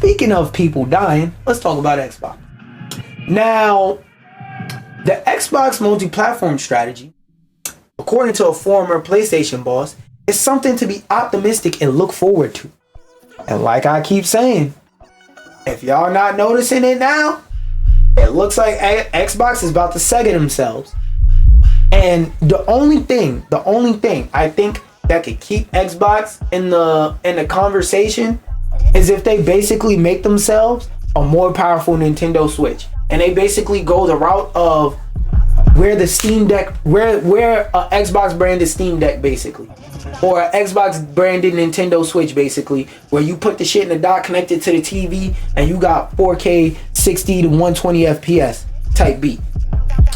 speaking of people dying, let's talk about Xbox. Now, the Xbox multi-platform strategy, according to a former PlayStation boss, is something to be optimistic and look forward to. And like I keep saying, if y'all not noticing it now, it looks like Xbox is about to Sega themselves. And the only thing I think that could keep Xbox in the conversation is if they basically make themselves a more powerful Nintendo Switch, and they basically go the route of where the Steam Deck, where a Xbox branded Steam Deck basically, or an Xbox branded Nintendo Switch basically, where you put the shit in the dock connected to the TV and you got 4K 60 to 120 FPS type beat.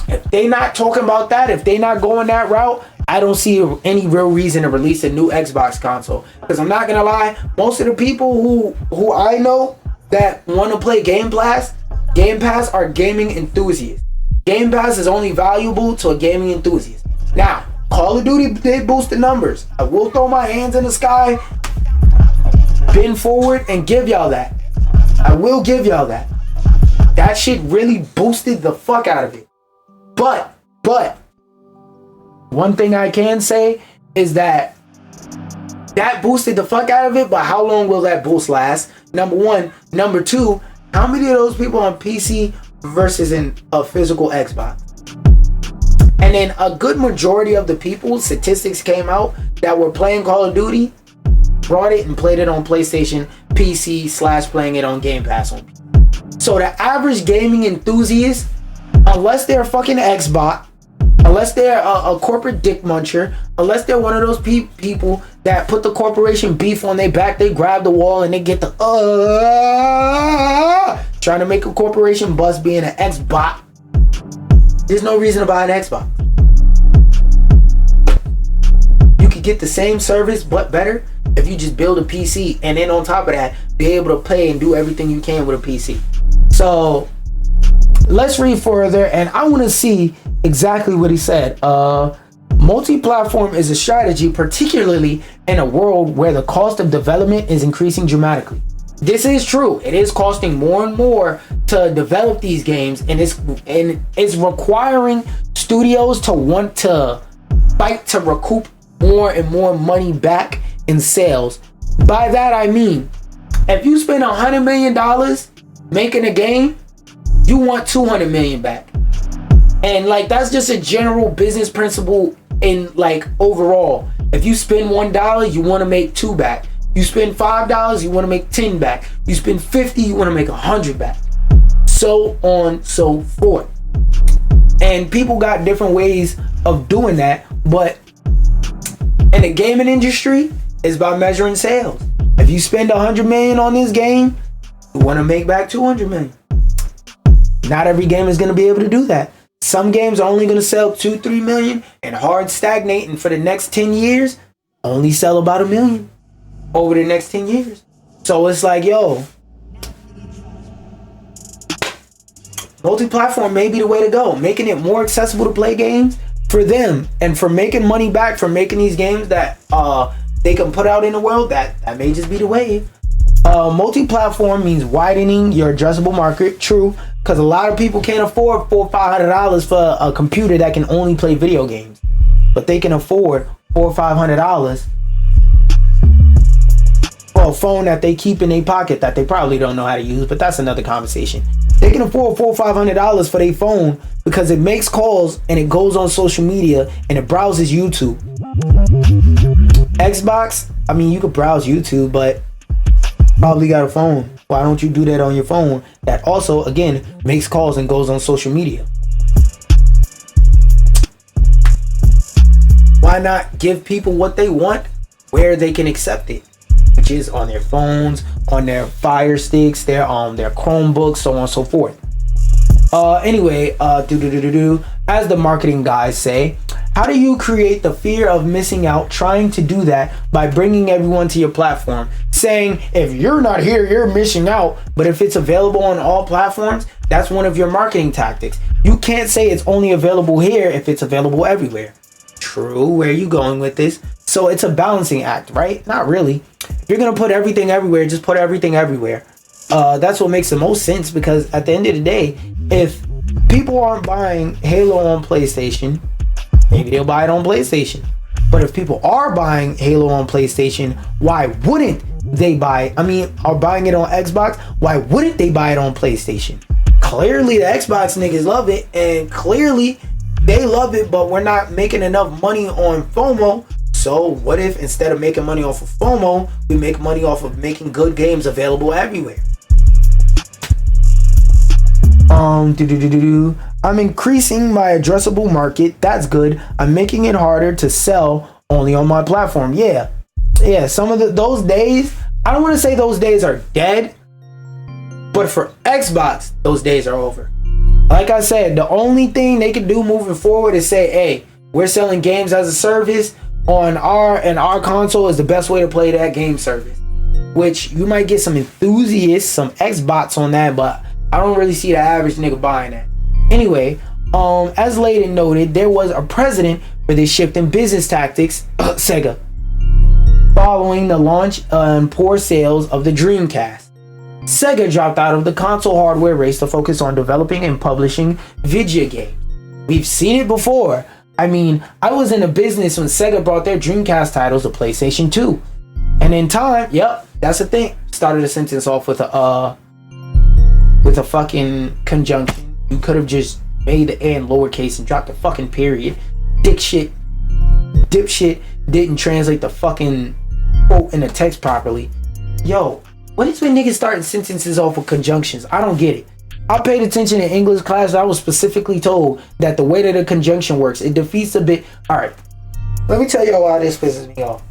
If they not talking about that, if they not going that route, I don't see any real reason to release a new Xbox console. Because I'm not gonna lie, most of the people who I know that want to play Game Pass are gaming enthusiasts. Game Pass is only valuable to a gaming enthusiast. Now, Call of Duty did boost the numbers. I will throw my hands in the sky, bend forward, and give y'all that. I will give y'all that. That shit really boosted the fuck out of it. But one thing I can say is that boosted the fuck out of it, but how long will that boost last? Number one. Number two, how many of those people on PC versus in a physical Xbox? And then a good majority of the people, statistics came out, that were playing Call of Duty, brought it and played it on PlayStation, PC / playing it on Game Pass on PC. So the average gaming enthusiast, unless they're a fucking Xbox, unless they're a corporate dick muncher, unless they're one of those people that put the corporation beef on their back, they grab the wall and they get the trying to make a corporation bust being an Xbox. There's no reason to buy an Xbox. You could get the same service but better if you just build a PC, and then on top of that, be able to play and do everything you can with a PC. So let's read further, and I want to see exactly what he said. Multi-platform is a strategy, particularly in a world where the cost of development is increasing dramatically. This is true. It is costing more and more to develop these games, and it's requiring studios to want to fight to recoup more and more money back in sales. By that I mean, if you spend $100 million making a game, you want $200 million back. And like, that's just a general business principle in like overall. If you spend $1, you want to make $2 back. You spend $5, you want to make 10 back. You spend 50, you want to make 100 back. So on, so forth. And people got different ways of doing that, but in the gaming industry, it's by measuring sales. If you spend 100 million on this game, you want to make back 200 million. Not every game is going to be able to do that. Some games are only going to sell 2-3 million and hard stagnating for the next 10 years, only sell about 1 million over the next 10 years. So it's like, yo, multi-platform may be the way to go. Making it more accessible to play games for them, and for making money back for making these games that they can put out in the world, that may just be the wave. Multi-platform means widening your addressable market. True, because a lot of people can't afford $400-500 for a computer that can only play video games, but they can afford $400-500 for a phone that they keep in their pocket that they probably don't know how to use, but that's another conversation. They can afford $400-500 for their phone because it makes calls and it goes on social media and it browses YouTube. Xbox, I mean, you could browse YouTube, but probably got a phone. Why don't you do that on your phone that also, again, makes calls and goes on social media? Why not give people what they want where they can accept it, which is on their phones, on their Fire Sticks, their Chromebooks, so on and so forth. Anyway, as the marketing guys say, how do you create the fear of missing out? Trying to do that by bringing everyone to your platform, saying if you're not here, you're missing out. But if it's available on all platforms, that's one of your marketing tactics. You can't say it's only available here if it's available everywhere. True, where are you going with this? So it's a balancing act, right? Not really. If you're gonna put everything everywhere, just put everything everywhere. that's what makes the most sense, because at the end of the day, if people aren't buying Halo on PlayStation, maybe they'll buy it on PlayStation. But if people are buying Halo on PlayStation, why wouldn't they buy it? I mean, are buying it on Xbox, why wouldn't they buy it on PlayStation? Clearly the Xbox niggas love it, and clearly they love it, but we're not making enough money on FOMO. So what if instead of making money off of FOMO, we make money off of making good games available everywhere? I'm increasing my addressable market. That's good. I'm making it harder to sell only on my platform. Yeah. Some of those days, I don't want to say those days are dead, but for Xbox, those days are over. Like I said, the only thing they can do moving forward is say, hey, we're selling games as a service on our console is the best way to play that game service. Which you might get some enthusiasts, some Xbots on that, but I don't really see the average nigga buying that. Anyway, as Layden noted, there was a precedent for this shift in business tactics, Sega, following the launch and poor sales of the Dreamcast. Sega dropped out of the console hardware race to focus on developing and publishing video games. We've seen it before. I mean, I was in a business when Sega brought their Dreamcast titles to PlayStation 2. And in time, yep, that's the thing. Started a sentence off with a fucking conjunction. You could have just made the and lowercase and dropped the fucking period. Dipshit didn't translate the fucking quote in the text properly. Yo, what is when niggas starting sentences off with conjunctions? I don't get it. I paid attention in English class. I was specifically told that the way that a conjunction works, it defeats a bit. All right, let me tell you why this pisses me off.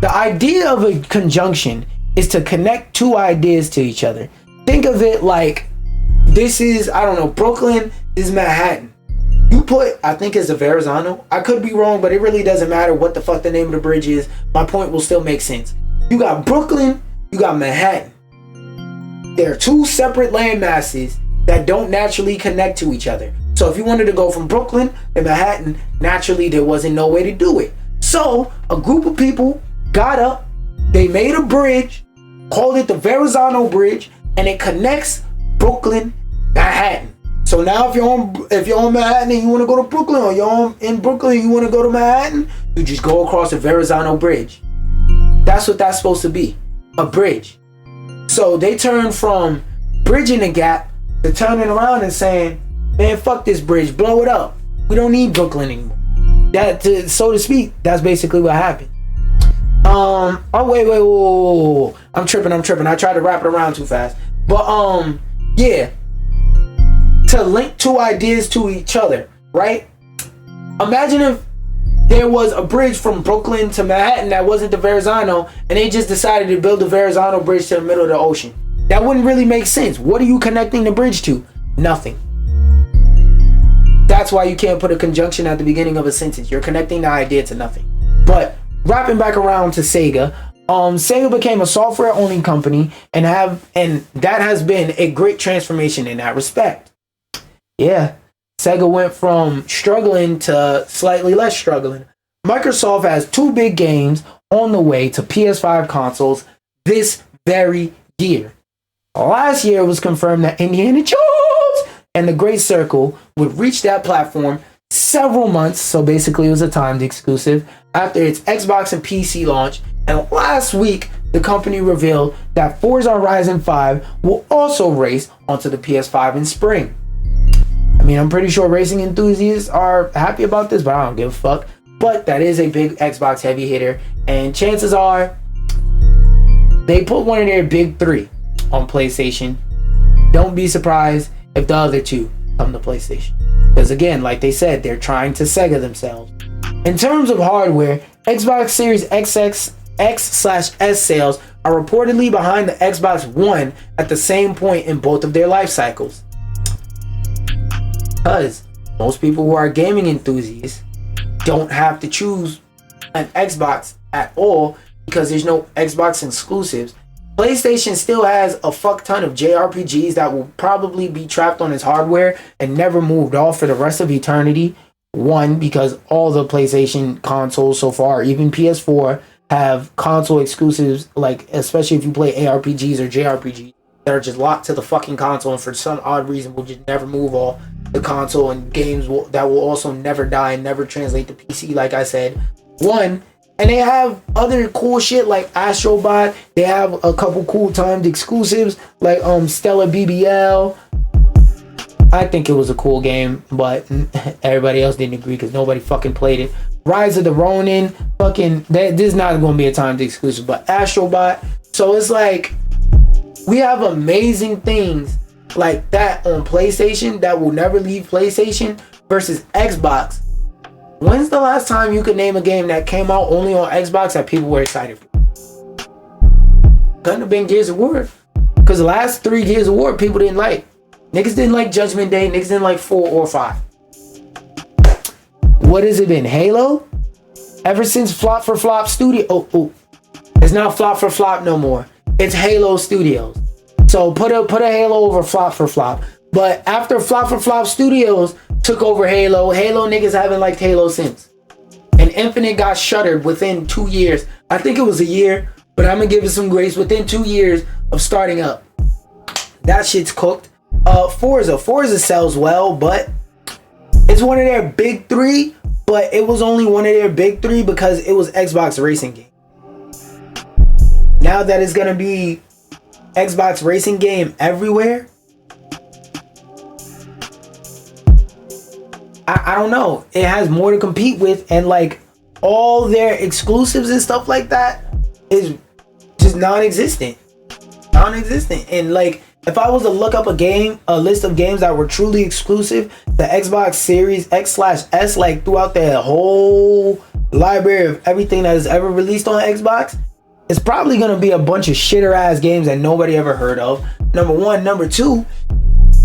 The idea of a conjunction is to connect two ideas to each other. Think of it like this is, I don't know, Brooklyn, this is Manhattan. You put, I think it's a Verrazano. I could be wrong, but it really doesn't matter what the fuck the name of the bridge is. My point will still make sense. You got Brooklyn, you got Manhattan. They're two separate land masses that don't naturally connect to each other. So if you wanted to go from Brooklyn to Manhattan, naturally there wasn't no way to do it. So a group of people got up, they made a bridge, called it the Verrazano Bridge, and it connects Brooklyn, Manhattan. So now if you're on Manhattan and you want to go to Brooklyn, or you're in Brooklyn and you want to go to Manhattan, you just go across the Verrazano Bridge. That's what that's supposed to be, a bridge. So they turn from bridging the gap to turning around and saying, man, fuck this bridge, blow it up. We don't need Brooklyn anymore. That, so to speak, that's basically what happened. Wait. I'm tripping. I tried to wrap it around too fast. But, yeah. To link two ideas to each other, right? Imagine if there was a bridge from Brooklyn to Manhattan that wasn't the Verrazano, and they just decided to build the Verrazano Bridge to the middle of the ocean. That wouldn't really make sense. What are you connecting the bridge to? Nothing. That's why you can't put a conjunction at the beginning of a sentence. You're connecting the idea to nothing. But wrapping back around to Sega, Sega became a software-only company, and that has been a great transformation in that respect. Yeah, Sega went from struggling to slightly less struggling. Microsoft has two big games on the way to PS5 consoles this very year. Last year it was confirmed that Indiana Jones and the Great Circle would reach that platform several months, so basically it was a timed exclusive, after its Xbox and PC launch. And last week, the company revealed that Forza Horizon 5 will also race onto the PS5 in spring. I mean, I'm pretty sure racing enthusiasts are happy about this, but I don't give a fuck. But that is a big Xbox heavy hitter, and chances are they put one of their big three on PlayStation. Don't be surprised if the other two come to PlayStation. Because again, like they said, they're trying to Sega themselves. In terms of hardware, Xbox Series X/S sales are reportedly behind the Xbox One at the same point in both of their life cycles. Because most people who are gaming enthusiasts don't have to choose an Xbox at all because there's no Xbox exclusives. PlayStation still has a fuck ton of JRPGs that will probably be trapped on its hardware and never moved off for the rest of eternity. One, because all the PlayStation consoles so far, even PS4, have console exclusives, like especially if you play ARPGs or JRPGs. that are just locked to the fucking console, and for some odd reason will just never move off the console, and games that will also never die and never translate to PC, like I said. One, and they have other cool shit like Astrobot. They have a couple cool timed exclusives like Stella BBL. I think it was a cool game, but everybody else didn't agree because nobody fucking played it. Rise of the Ronin, fucking, this is not going to be a timed exclusive, but Astrobot. So it's like, we have amazing things like that on PlayStation that will never leave PlayStation versus Xbox. When's the last time you could name a game that came out only on Xbox that people were excited for? Couldn't have been Gears of War. Because the last 3 Gears of War people didn't like. Niggas didn't like Judgment Day. Niggas didn't like 4 or 5. What has it been? Halo? Ever since Flop for Flop Studio. Oh. It's not Flop for Flop no more. It's Halo Studios. So put a Halo over Flop for Flop. But after Flop for Flop Studios took over Halo niggas haven't liked Halo since. And Infinite got shuttered within 2 years. I think it was a year, but I'm gonna give it some grace. Within 2 years of starting up, that shit's cooked. Forza sells well, but it's one of their big 3. But it was only one of their big 3 because it was Xbox racing game. Now that it's gonna be Xbox racing game everywhere, I don't know. It has more to compete with, and like all their exclusives and stuff like that is just non-existent. And like, if I was to look up a list of games that were truly exclusive, the Xbox Series X/S, like throughout the whole library of everything that is ever released on Xbox, it's probably gonna be a bunch of shitter ass games that nobody ever heard of. Number one. Number two,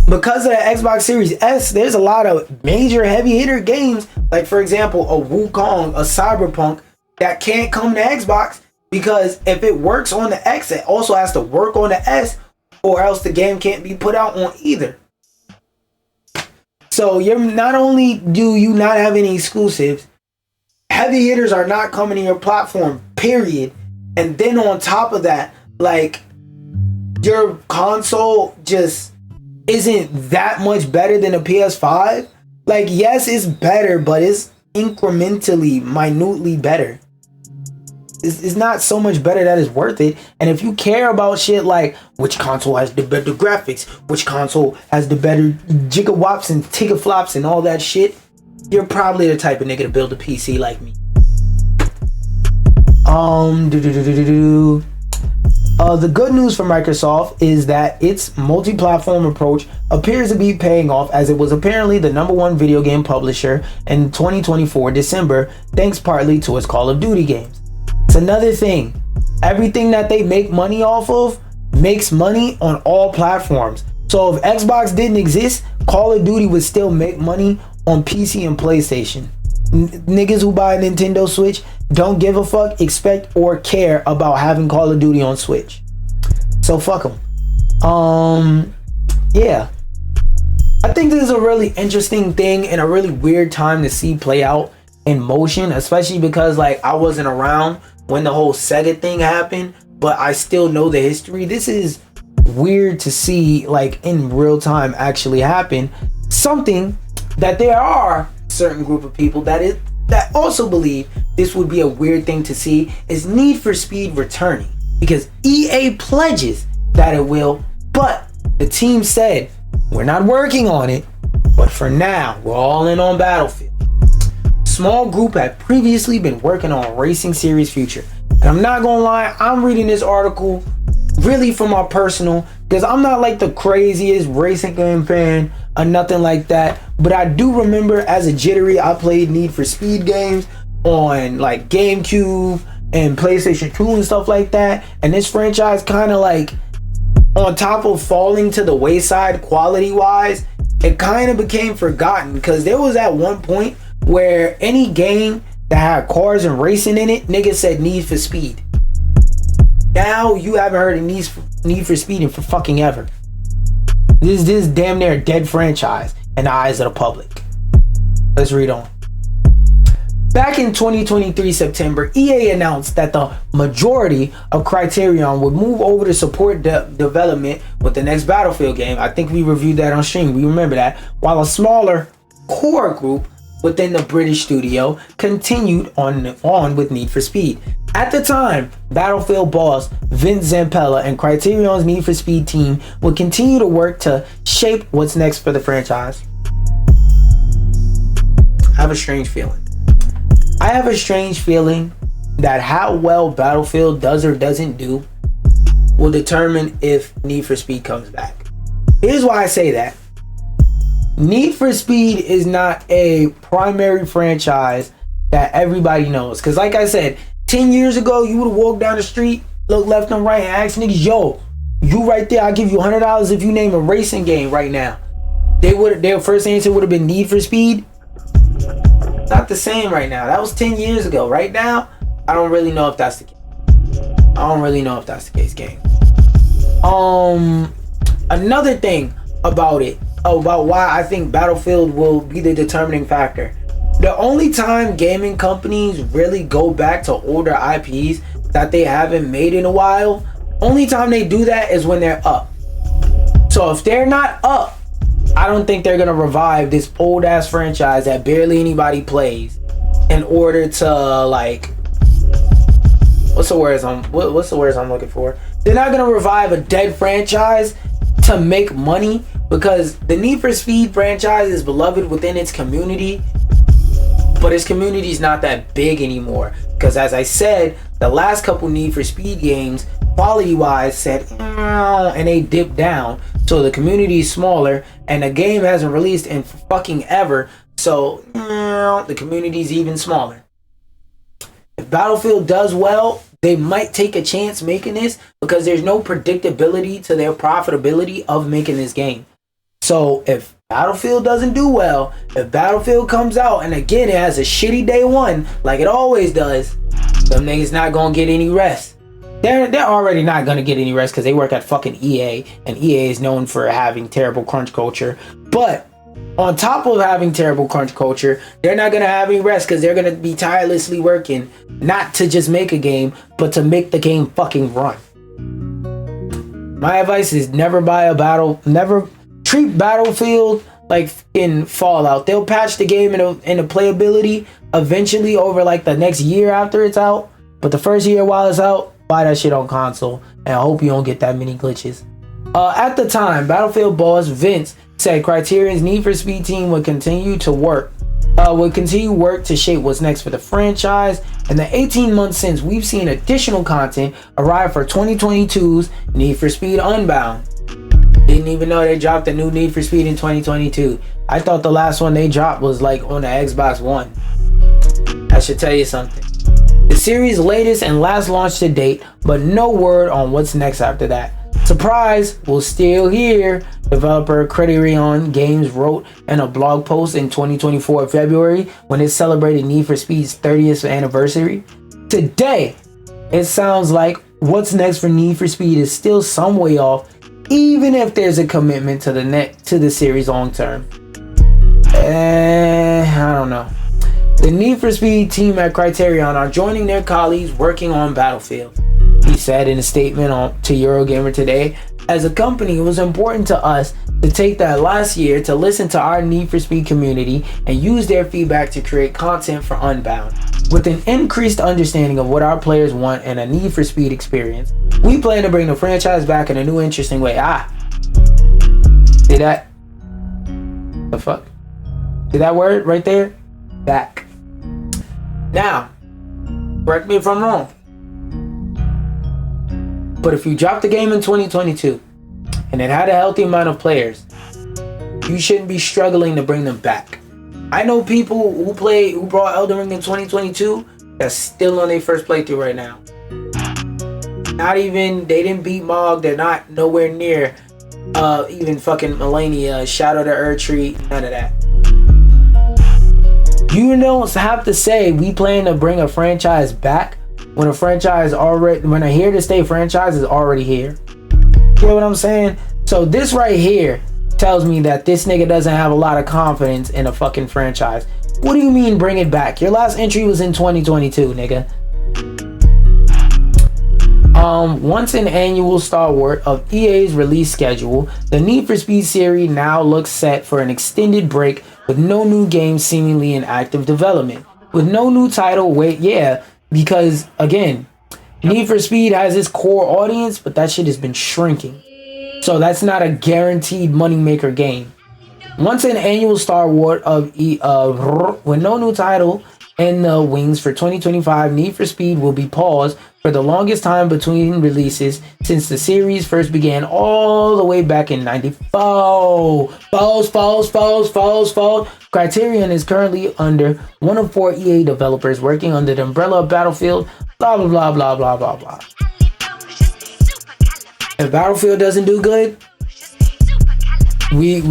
because of the Xbox Series S, there's a lot of major heavy hitter games, like for example, a Wukong, a Cyberpunk, that can't come to Xbox because if it works on the X, it also has to work on the S, or else the game can't be put out on either. So you're not only do you not have any exclusives, heavy hitters are not coming to your platform, period. And then on top of that, like, your console just isn't that much better than a PS5. Like, yes, it's better, but it's incrementally, minutely better. It's not so much better that it's worth it. And if you care about shit like which console has the better graphics, which console has the better gigawatts and tigaflops and all that shit, you're probably the type of nigga to build a PC like me. The good news for Microsoft is that its multi-platform approach appears to be paying off, as it was apparently the #1 video game publisher in 2024 December, thanks partly to its Call of Duty games. It's another thing. Everything that they make money off of makes money on all platforms. So if Xbox didn't exist, Call of Duty would still make money on PC and PlayStation. Niggas who buy a Nintendo Switch don't give a fuck, expect, or care about having Call of Duty on Switch. So fuck them. Yeah. I think this is a really interesting thing and a really weird time to see play out in motion, especially because like I wasn't around when the whole Sega thing happened, but I still know the history. This is weird to see like in real time actually happen. Something that there are certain group of people that also believe this would be a weird thing to see is Need for Speed returning, because EA pledges that it will, but the team said we're not working on it, but for now we're all in on Battlefield. Small group had previously been working on Racing Series Future, and I'm not gonna lie, I'm reading this article really for my personal, because I'm not like the craziest racing game fan or nothing like that, but I do remember as a jittery I played Need for Speed games on like GameCube and PlayStation 2 and stuff like that, and this franchise kind of like, on top of falling to the wayside quality wise, it kind of became forgotten, because there was at one point where any game that had cars and racing in it, niggas said Need for Speed. Now you haven't heard of Need for Speed for fucking ever. This is damn near a dead franchise in the eyes of the public. Let's read on. Back in 2023 September, EA announced that the majority of Criterion would move over to support development with the next Battlefield game. I think we reviewed that on stream. We remember that. While a smaller core group within the British studio continued on with Need for Speed. At the time, Battlefield boss Vince Zampella and Criterion's Need for Speed team would continue to work to shape what's next for the franchise. I have a strange feeling that how well Battlefield does or doesn't do will determine if Need for Speed comes back. Here's why I say that. Need for Speed is not a primary franchise that everybody knows. Because like I said, 10 years ago, you would have walked down the street, look left and right, and asked niggas, yo, you right there, I'll give you $100 if you name a racing game right now. Their first answer would have been Need for Speed. Not the same right now. That was 10 years ago. Right now, I don't really know if that's the case. Gang. Another thing about why I think Battlefield will be the determining factor. The only time gaming companies really go back to older IPs that they haven't made in a while, only time they do that is when they're up. So if they're not up, I don't think they're gonna revive this old ass franchise that barely anybody plays in order to like, what's the words I'm looking for? They're not gonna revive a dead franchise to make money, because the Need for Speed franchise is beloved within its community, but its community is not that big anymore. Because as I said, the last couple Need for Speed games, quality-wise, said, and they dipped down. So the community is smaller, and the game hasn't released in fucking ever. So the community is even smaller. If Battlefield does well, they might take a chance making this, because there's no predictability to their profitability of making this game. So if Battlefield doesn't do well, if Battlefield comes out and again it has a shitty day one like it always does, them niggas not gonna get any rest. They're already not gonna get any rest because they work at fucking EA, and EA is known for having terrible crunch culture. But on top of having terrible crunch culture, they're not gonna have any rest because they're gonna be tirelessly working not to just make a game, but to make the game fucking run. My advice is never treat Battlefield like in Fallout. They'll patch the game in the playability eventually over like the next year after it's out. But the first year while it's out, buy that shit on console, and I hope you don't get that many glitches. At the time, Battlefield boss Vince said Criterion's Need for Speed team would continue work to shape what's next for the franchise. In the 18 months since, we've seen additional content arrive for 2022's Need for Speed Unbound. Didn't even know they dropped a new Need for Speed in 2022. I thought the last one they dropped was like on the Xbox One. I should tell you something. The series' latest and last launch to date, but no word on what's next after that. Surprise, we're still here. Developer Criterion Games wrote in a blog post in 2024 February when it celebrated Need for Speed's 30th anniversary. Today, it sounds like what's next for Need for Speed is still some way off, even if there's a commitment to the series long term. I don't know. The Need for Speed team at Criterion are joining their colleagues working on Battlefield. He said in a statement to Eurogamer today, as a company, it was important to us to take that last year to listen to our Need for Speed community and use their feedback to create content for Unbound. With an increased understanding of what our players want and a Need for Speed experience, we plan to bring the franchise back in a new, interesting way. See that? The fuck? See that word right there? Back. Now, correct me if I'm wrong, but if you dropped the game in 2022 and it had a healthy amount of players, you shouldn't be struggling to bring them back. I know people who brought Elden Ring in 2022 that's still on their first playthrough right now. They didn't beat Mog. They're not nowhere near even fucking Melania, Shadow the Erdtree, none of that. You don't have to say we plan to bring a franchise back when a here to stay franchise is already here. You know what I'm saying? So this right here tells me that this nigga doesn't have a lot of confidence in a fucking franchise. What do you mean bring it back? Your last entry was in 2022, nigga. Once an annual stalwart of EA's release schedule, the Need for Speed series now looks set for an extended break with no new games seemingly in active development. With no new title, because again, Need for Speed has its core audience, but that shit has been shrinking. So that's not a guaranteed moneymaker game. Once an annual stalwart of with no new title in the wings for 2025, Need for Speed will be paused for the longest time between releases since the series first began all the way back in 94. False. Criterion is currently under one of 4 EA developers working under the umbrella of Battlefield, blah, blah, blah, blah, blah, blah, blah. If Battlefield doesn't do good, we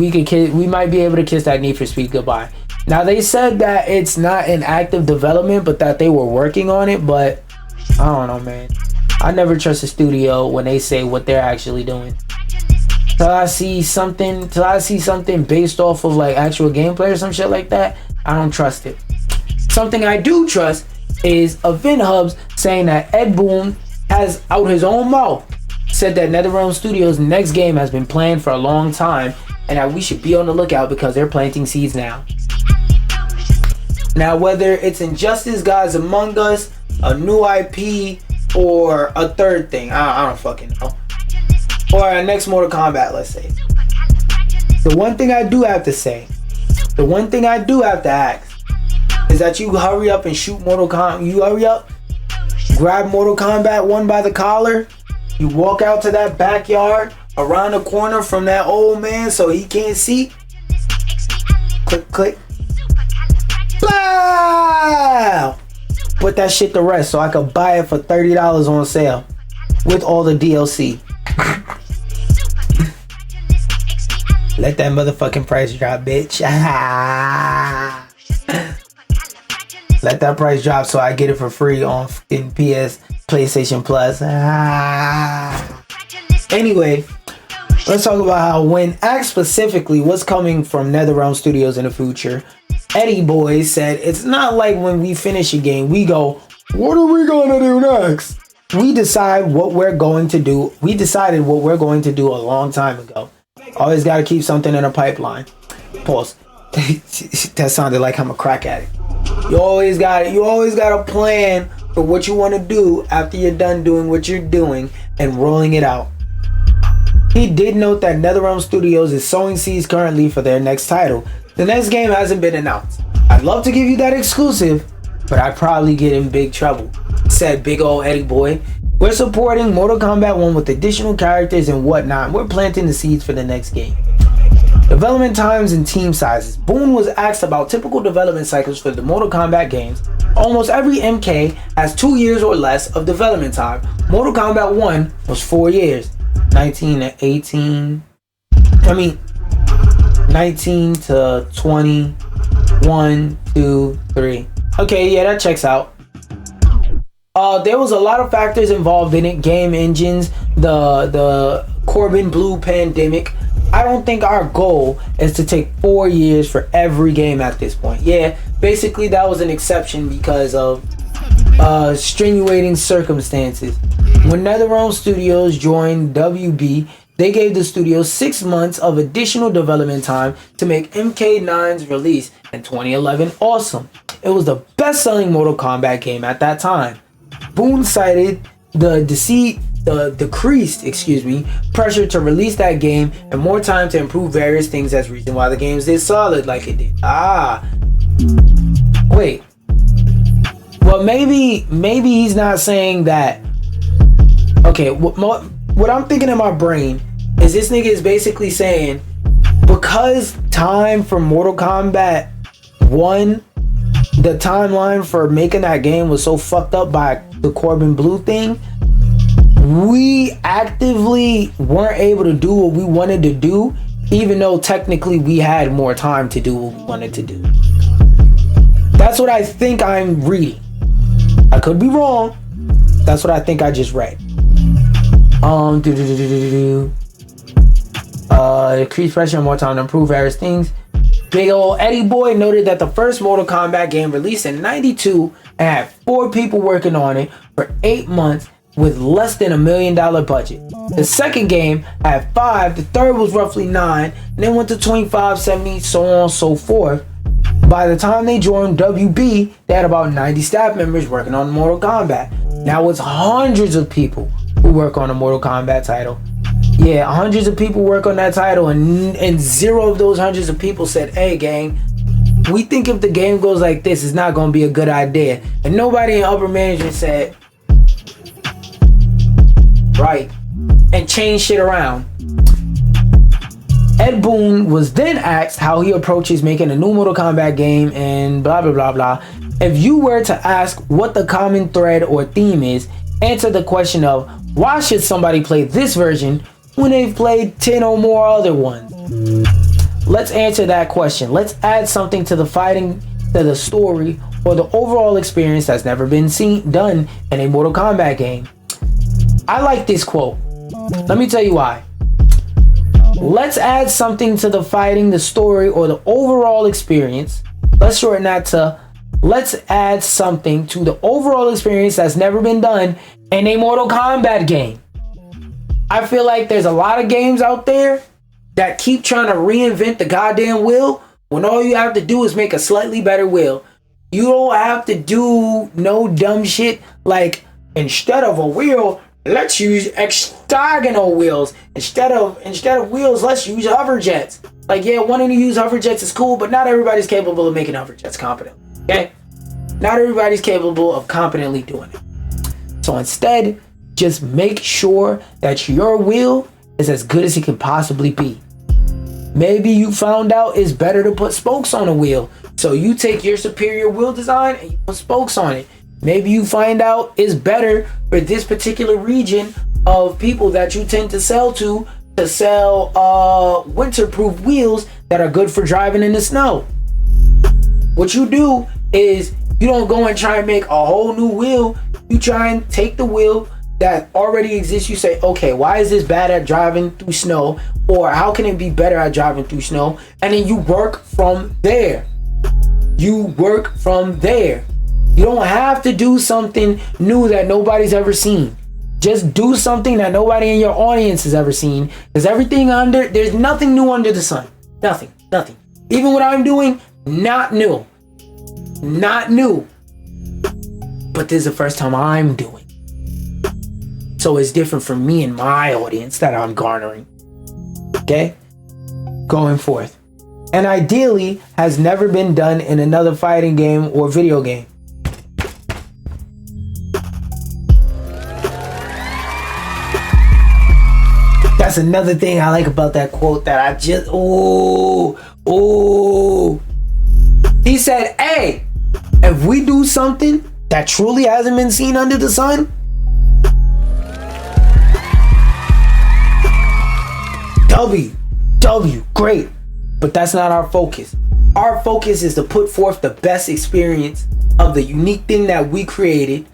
might be able to kiss that Need for Speed goodbye. Now, they said that it's not in active development, but that they were working on it, but I don't know, man. I never trust a studio when they say what they're actually doing. Till I see something based off of like actual gameplay or some shit like that, I don't trust it. Something I do trust is Event Hubs saying that Ed Boon has out his own mouth said that NetherRealm Studios' next game has been planned for a long time and that we should be on the lookout because they're planting seeds now. Now, whether it's Injustice Gods Among Us, a new IP, or a third thing, I don't fucking know. Or a next Mortal Kombat, let's say. The one thing I do have to ask is that you hurry up and shoot Mortal Kombat. You hurry up, grab Mortal Kombat 1 by the collar, you walk out to that backyard, around the corner from that old man so he can't see. Click, click. Blah! Put that shit to rest so I could buy it for $30 on sale with all the DLC. Let that motherfucking price drop, bitch. Let that price drop so I get it for free on fucking PlayStation Plus. Anyway, let's talk about how when asked specifically what's coming from NetherRealm Studios in the future, Eddie Boy said, it's not like when we finish a game, we go, what are we gonna do next? We decided what we're going to do a long time ago. Always gotta keep something in a pipeline. Pause. That sounded like I'm a crack addict. You always got a plan for what you want to do after you're done doing what you're doing and rolling it out. He did note that NetherRealm Studios is sowing seeds currently for their next title. The next game hasn't been announced. I'd love to give you that exclusive, but I'd probably get in big trouble, said big old Eddie Boy. We're supporting Mortal Kombat 1 with additional characters and whatnot. We're planting the seeds for the next game. Development times and team sizes. Boone was asked about typical development cycles for the Mortal Kombat games. Almost every MK has 2 years or less of development time. Mortal Kombat 1 was 4 years. 19 to 20, 1, 2, 3. Okay, yeah, that checks out. There was a lot of factors involved in it. Game engines, the Corbin Blue pandemic. I don't think our goal is to take 4 years for every game at this point. Yeah, basically that was an exception because of extenuating circumstances. When NetherRealm Studios joined WB, they gave the studio 6 months of additional development time to make MK9's release in 2011 awesome. It was the best-selling Mortal Kombat game at that time. Boone cited the decreased pressure to release that game and more time to improve various things as reason why the games did solid like it did. Wait. Well, maybe he's not saying that. Okay, what I'm thinking in my brain is this nigga is basically saying because time for Mortal Kombat 1, the timeline for making that game was so fucked up by the Corbin Blue thing, we actively weren't able to do what we wanted to do, even though technically we had more time to do what we wanted to do. That's what I think I'm reading. I could be wrong. That's what I think I just read. Increase pressure and more time to improve various things. Big ol' Eddie Boy noted that the first Mortal Kombat game released in '92 and had 4 people working on it for 8 months with less than $1 million budget. The second game had 5, the third was roughly 9, and then went to 25, 70, so on and so forth. By the time they joined WB, they had about 90 staff members working on Mortal Kombat. Now it's hundreds of people who work on a Mortal Kombat title. Yeah, hundreds of people work on that title, and 0 of those hundreds of people said, hey gang, we think if the game goes like this, it's not going to be a good idea. And nobody in upper management said, right, and change shit around. Ed Boon was then asked how he approaches making a new Mortal Kombat game and blah blah blah blah. If you were to ask what the common thread or theme is, answer the question of why should somebody play this version when they've played 10 or more other ones? Let's answer that question. Let's add something to the fighting, to the story, or the overall experience that's never been done in a Mortal Kombat game. I like this quote. Let me tell you why. Let's add something to the fighting, the story, or the overall experience. Let's shorten that to let's add something to the overall experience that's never been done in a Mortal Kombat game. I feel like there's a lot of games out there that keep trying to reinvent the goddamn wheel when all you have to do is make a slightly better wheel. You don't have to do no dumb shit like instead of a wheel, let's use hexagonal wheels. Instead of wheels, let's use hover jets. Like, yeah, wanting to use hover jets is cool, but not everybody's capable of making hover jets competently. Okay? Not everybody's capable of competently doing it. So instead, just make sure that your wheel is as good as it can possibly be. Maybe you found out it's better to put spokes on a wheel. So you take your superior wheel design and you put spokes on it. Maybe you find out it's better for this particular region of people that you tend to sell winter-proof wheels that are good for driving in the snow. What you do is you don't go and try and make a whole new wheel. You try and take the wheel that already exists. You say, okay, why is this bad at driving through snow? Or how can it be better at driving through snow? And then you work from there. You work from there. You don't have to do something new that nobody's ever seen. Just do something that nobody in your audience has ever seen. There's nothing new under the sun. Nothing. Even what I'm doing, not new. Not new. But this is the first time I'm doing. So it's different from me and my audience that I'm garnering. Okay? Going forth. And ideally has never been done in another fighting game or video game. That's another thing I like about that quote that I just, He said, hey, if we do something that truly hasn't been seen under the sun, W, great. But that's not our focus. Our focus is to put forth the best experience of the unique thing that we created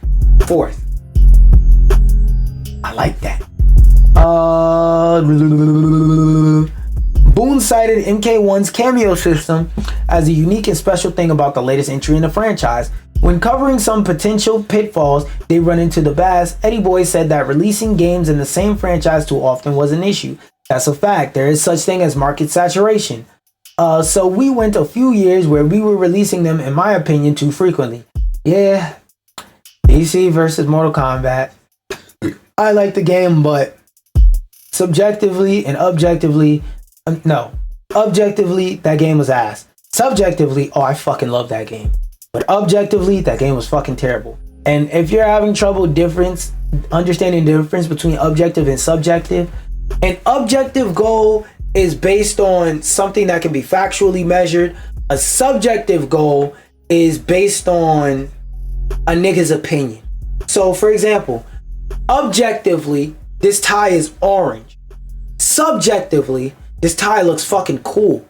forth. I like that. Boone cited MK1's cameo system as a unique and special thing about the latest entry in the franchise. When covering some potential pitfalls they run into the past, Eddie Boy said that releasing games in the same franchise too often was an issue. That's a fact. There is such thing as market saturation. So we went a few years where we were releasing them, in my opinion, too frequently. Yeah, DC versus Mortal Kombat. I like the game, but subjectively and objectively, objectively, that game was ass. Subjectively, I fucking love that game. But objectively, that game was fucking terrible. And if you're having trouble understanding the difference between objective and subjective, an objective goal is based on something that can be factually measured. A subjective goal is based on a nigga's opinion. So, for example, objectively, this tie is orange. Subjectively, this tie looks fucking cool.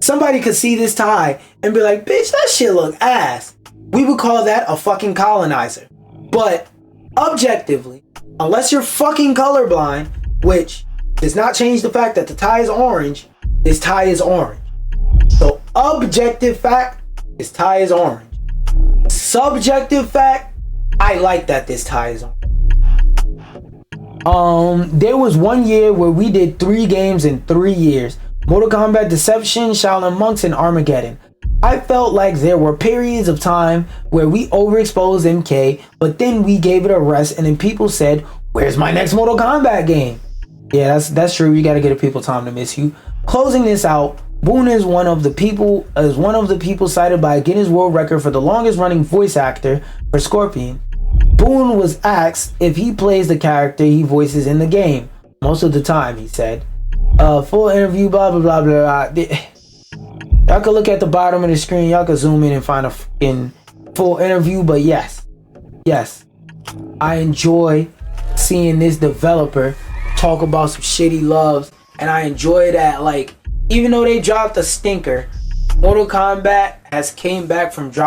Somebody could see this tie and be like, bitch, that shit look ass. We would call that a fucking colonizer. But objectively, unless you're fucking colorblind, which does not change the fact that the tie is orange, this tie is orange. So Objective fact, this tie is orange. Subjective fact, I like that this tie is orange. There was one year where we did 3 games in 3 years. Mortal Kombat Deception, Shaolin Monks, and Armageddon. I felt like there were periods of time where we overexposed MK, but then we gave it a rest, and then people said, where's my next Mortal Kombat game? Yeah, that's true. You gotta give people time to miss you. Closing this out, Boone is one of the people cited by Guinness World Record for the longest running voice actor for Scorpion. Boone was asked if he plays the character he voices in the game. Most of the time, he said. Full interview, blah blah blah blah blah. Y'all can look at the bottom of the screen. Y'all can zoom in and find a full interview. But yes, I enjoy seeing this developer talk about some shit he loves, and I enjoy that. Like, even though they dropped a stinker, Mortal Kombat has came back from drop